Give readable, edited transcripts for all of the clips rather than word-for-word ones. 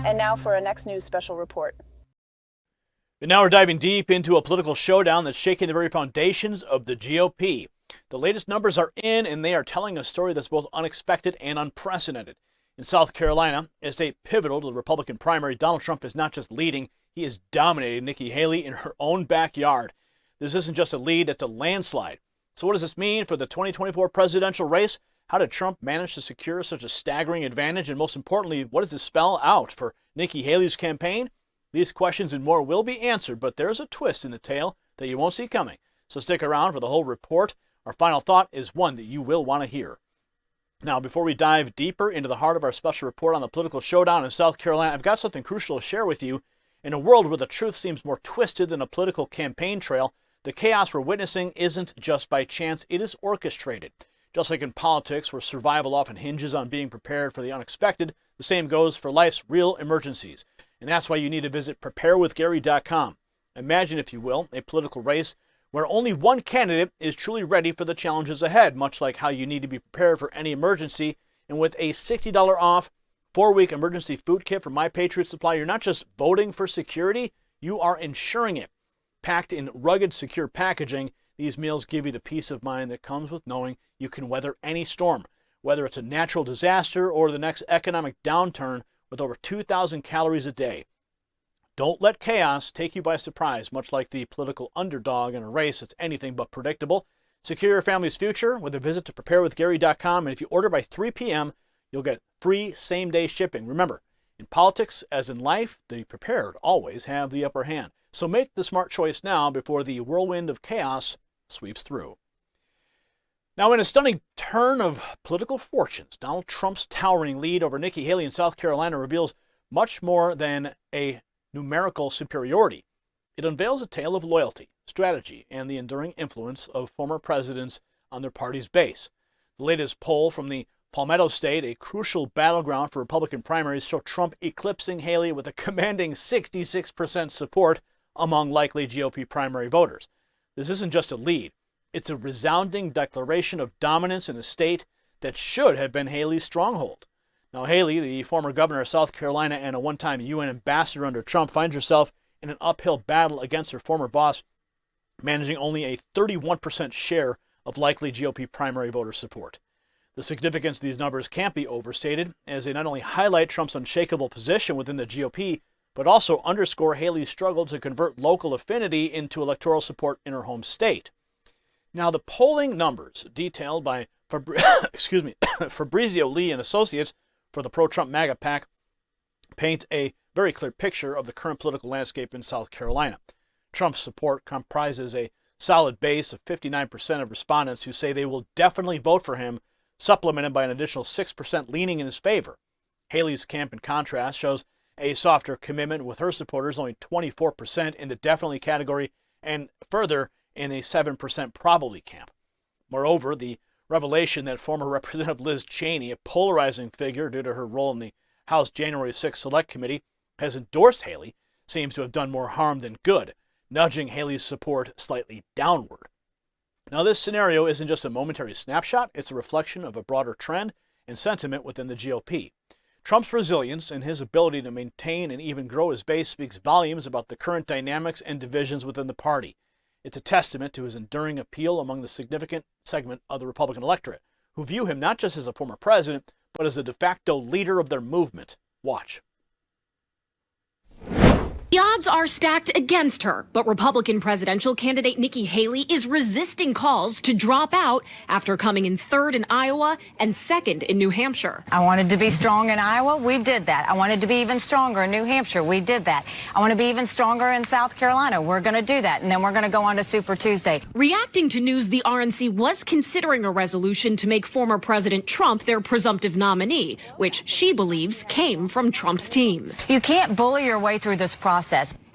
And now for our next news special report. And now we're diving deep into a political showdown that's shaking the very foundations of the GOP. The latest numbers are in, and they are telling a story that's both unexpected and unprecedented. In South Carolina, a state pivotal to the Republican primary, Donald Trump is not just leading, he is dominating Nikki Haley in her own backyard. This isn't just a lead, it's a landslide. So what does this mean for the 2024 presidential race? How did Trump manage to secure such a staggering advantage? And most importantly, what does this spell out for Nikki Haley's campaign? These questions and more will be answered, but there's a twist in the tale that you won't see coming. So stick around for the whole report. Our final thought is one that you will want to hear. Now, before we dive deeper into the heart of our special report on the political showdown in South Carolina, I've got something crucial to share with you. In a world where the truth seems more twisted than a political campaign trail, the chaos we're witnessing isn't just by chance, it is orchestrated. Just like in politics, where survival often hinges on being prepared for the unexpected, the same goes for life's real emergencies. And that's why you need to visit preparewithgary.com. Imagine, if you will, a political race where only one candidate is truly ready for the challenges ahead, much like how you need to be prepared for any emergency. And with a $60 off 4-week emergency food kit from My Patriot Supply, you're not just voting for security, you are ensuring it. Packed in rugged, secure packaging, these meals give you the peace of mind that comes with knowing you can weather any storm, whether it's a natural disaster or the next economic downturn with over 2,000 calories a day. Don't let chaos take you by surprise, much like the political underdog in a race that's anything but predictable. Secure your family's future with a visit to preparewithgary.com, and if you order by 3 p.m., you'll get free same-day shipping. Remember, in politics, as in life, the prepared always have the upper hand. So make the smart choice now before the whirlwind of chaos sweeps through. Now, in a stunning turn of political fortunes, Donald Trump's towering lead over Nikki Haley in South Carolina reveals much more than a numerical superiority. It unveils a tale of loyalty, strategy, and the enduring influence of former presidents on their party's base. The latest poll from the Palmetto State, a crucial battleground for Republican primaries, show Trump eclipsing Haley with a commanding 66% support among likely GOP primary voters. This isn't just a lead. It's a resounding declaration of dominance in a state that should have been Haley's stronghold. Now, Haley, the former governor of South Carolina and a one-time UN ambassador under Trump, finds herself in an uphill battle against her former boss, managing only a 31% share of likely GOP primary voter support. The significance of these numbers can't be overstated, as they not only highlight Trump's unshakable position within the GOP, but also underscore Haley's struggle to convert local affinity into electoral support in her home state. Now, the polling numbers detailed by Fabrizio Lee and Associates for the pro-Trump MAGA PAC paint a very clear picture of the current political landscape in South Carolina. Trump's support comprises a solid base of 59% of respondents who say they will definitely vote for him, supplemented by an additional 6% leaning in his favor. Haley's camp, in contrast, shows a softer commitment, with her supporters only 24% in the definitely category and further in a 7% probably camp. Moreover, the revelation that former Representative Liz Cheney, a polarizing figure due to her role in the House January 6 Select Committee, has endorsed Haley seems to have done more harm than good, nudging Haley's support slightly downward. Now, this scenario isn't just a momentary snapshot, it's a reflection of a broader trend and sentiment within the GOP. Trump's resilience and his ability to maintain and even grow his base speaks volumes about the current dynamics and divisions within the party. It's a testament to his enduring appeal among the significant segment of the Republican electorate, who view him not just as a former president, but as a de facto leader of their movement. Watch. The odds are stacked against her, but Republican presidential candidate Nikki Haley is resisting calls to drop out after coming in third in Iowa and second in New Hampshire. I wanted to be strong in Iowa. We did that. I wanted to be even stronger in New Hampshire. We did that. I want to be even stronger in South Carolina. We're going to do that. And then we're going to go on to Super Tuesday. Reacting to news the RNC was considering a resolution to make former President Trump their presumptive nominee, which she believes came from Trump's team. You can't bully your way through this process.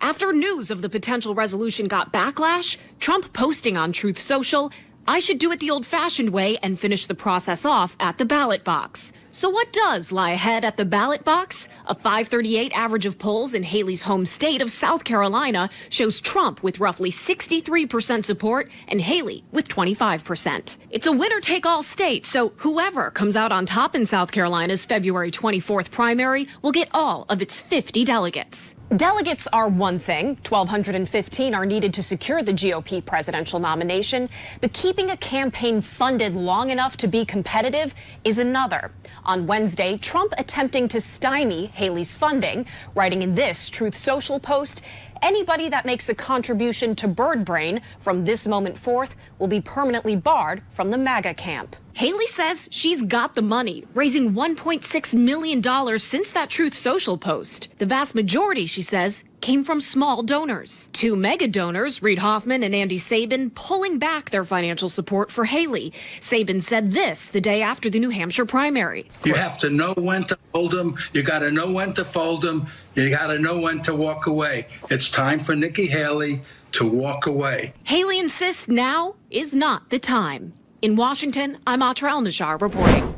After news of the potential resolution got backlash, Trump posting on Truth Social, "I should do it the old-fashioned way and finish the process off at the ballot box." So what does lie ahead at the ballot box? A 538 average of polls in Haley's home state of South Carolina shows Trump with roughly 63% support and Haley with 25%. It's a winner-take-all state, so whoever comes out on top in South Carolina's February 24th primary will get all of its 50 delegates. Delegates are one thing. 1,215 are needed to secure the GOP presidential nomination. But keeping a campaign funded long enough to be competitive is another. On Wednesday, Trump attempting to stymie Haley's funding, writing in this Truth Social post, anybody that makes a contribution to Bird Brain from this moment forth will be permanently barred from the MAGA camp. Haley says she's got the money, raising $1.6 million since that Truth Social post. The vast majority, she says, came from small donors. Two mega donors, Reid Hoffman and Andy Sabin, pulling back their financial support for Haley. Sabin said this the day after the New Hampshire primary. You have to know when to hold them. You got to know when to fold them. You got to know when to walk away. It's time for Nikki Haley to walk away. Haley insists now is not the time. In Washington, I'm Atra El-Nashar reporting.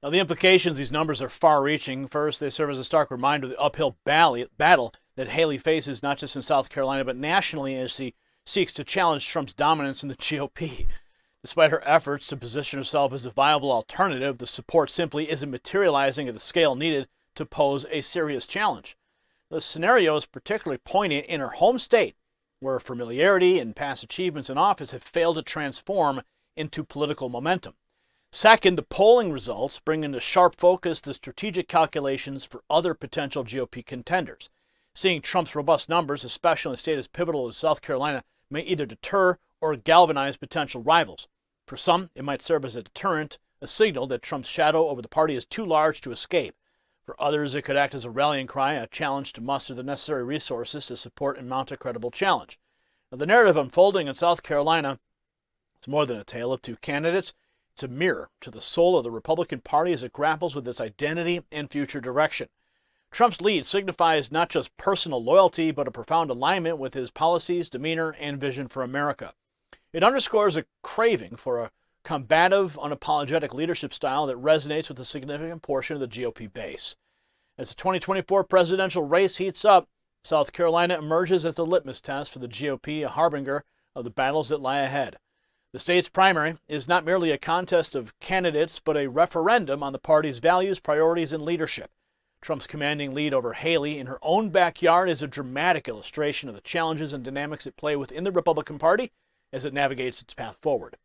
Now, the implications of these numbers are far-reaching. First, they serve as a stark reminder of the uphill battle that Haley faces not just in South Carolina, but nationally as she seeks to challenge Trump's dominance in the GOP. Despite her efforts to position herself as a viable alternative, the support simply isn't materializing at the scale needed to pose a serious challenge. The scenario is particularly poignant in her home state, where familiarity and past achievements in office have failed to transform into political momentum. Second, the polling results bring into sharp focus the strategic calculations for other potential GOP contenders. Seeing Trump's robust numbers, especially in a state as pivotal as South Carolina, may either deter or galvanize potential rivals. For some, it might serve as a deterrent, a signal that Trump's shadow over the party is too large to escape. For others, it could act as a rallying cry, a challenge to muster the necessary resources to support and mount a credible challenge. Now, the narrative unfolding in South Carolina is more than a tale of two candidates. It's a mirror to the soul of the Republican Party as it grapples with its identity and future direction. Trump's lead signifies not just personal loyalty, but a profound alignment with his policies, demeanor, and vision for America. It underscores a craving for a combative, unapologetic leadership style that resonates with a significant portion of the GOP base. As the 2024 presidential race heats up, South Carolina emerges as the litmus test for the GOP, a harbinger of the battles that lie ahead. The state's primary is not merely a contest of candidates, but a referendum on the party's values, priorities, and leadership. Trump's commanding lead over Haley in her own backyard is a dramatic illustration of the challenges and dynamics at play within the Republican Party as it navigates its path forward.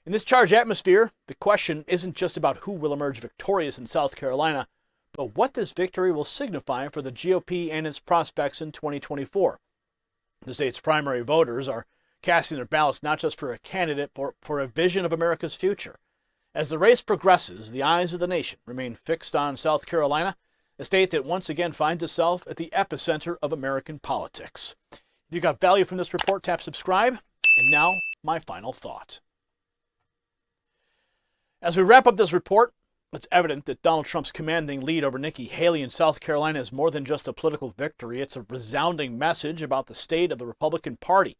In this charged atmosphere, the question isn't just about who will emerge victorious in South Carolina, but what this victory will signify for the GOP and its prospects in 2024. The state's primary voters are casting their ballots not just for a candidate, but for a vision of America's future. As the race progresses, the eyes of the nation remain fixed on South Carolina, a state that once again finds itself at the epicenter of American politics. If you got value from this report, tap subscribe. And now, my final thought. As we wrap up this report, it's evident that Donald Trump's commanding lead over Nikki Haley in South Carolina is more than just a political victory. It's a resounding message about the state of the Republican Party.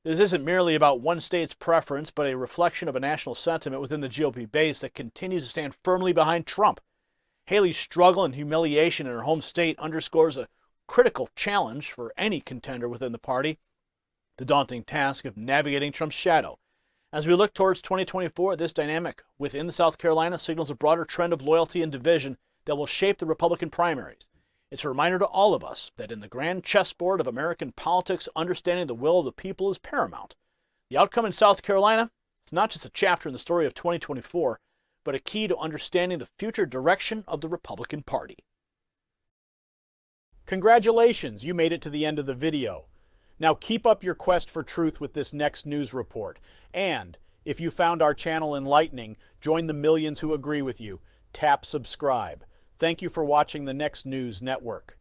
This isn't merely about one state's preference, but a reflection of a national sentiment within the GOP base that continues to stand firmly behind Trump. Haley's struggle and humiliation in her home state underscores a critical challenge for any contender within the party, the daunting task of navigating Trump's shadow. As we look towards 2024, this dynamic within the South Carolina signals a broader trend of loyalty and division that will shape the Republican primaries. It's a reminder to all of us that in the grand chessboard of American politics, understanding the will of the people is paramount. The outcome in South Carolina is not just a chapter in the story of 2024, but a key to understanding the future direction of the Republican Party. Congratulations, you made it to the end of the video. Now keep up your quest for truth with this next news report. And if you found our channel enlightening, join the millions who agree with you. Tap subscribe. Thank you for watching the Next News Network.